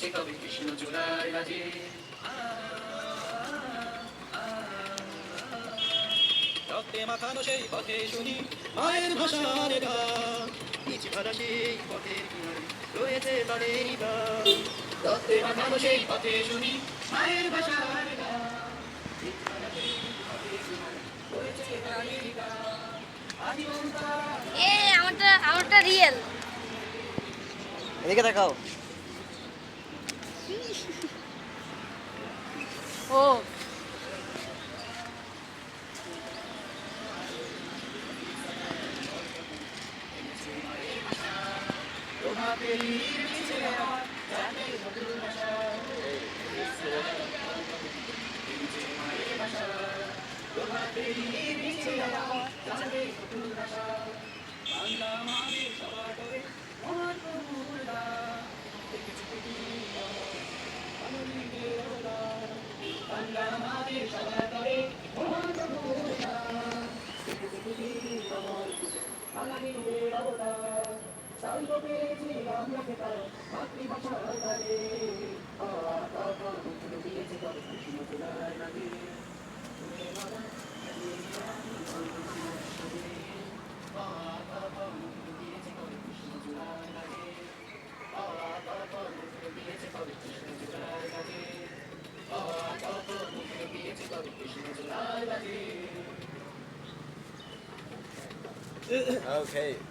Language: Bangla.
দিয়েছে কবে কৃষ্ণ চূড়ার মাঝে। রক্তে মাখানো সেই পথে শুনি মায়ের ভাষার গান, নিচে ভরা সেই পথের কিনারে রয়েছে তাদের গান। রক্তে মাখানো সেই পথে শুনি মায়ের ভাষার গান, নিচে ভরা সেই পথের কিনারে রয়েছে তাদের গান। আজীবন তারা আমারটা রিয়েল। এদিকে দেখাও। ও প্রভাতেরই মিছে আমার জাতের মধুর ভাষা, নিচে মায়ের ভাষা। প্রভাতেরই মিছে আমার জাতের মধুর ভাষা, বাংলা আমাদের সবার করে মহান প্রভুর দান। দেখেছি পৃথিবীর মানবীদের অবদান, বাংলা আমাদের সবার করে মহান প্রভুর দান। দেখেছি পৃথিবীর মানবীদের অবদান, চাইব পেয়েছি আমরা খেতাম মাতৃভাষার কাজে। দিয়েছে কবে কৃষ্ণ চূড়ার মাঝে। Okay.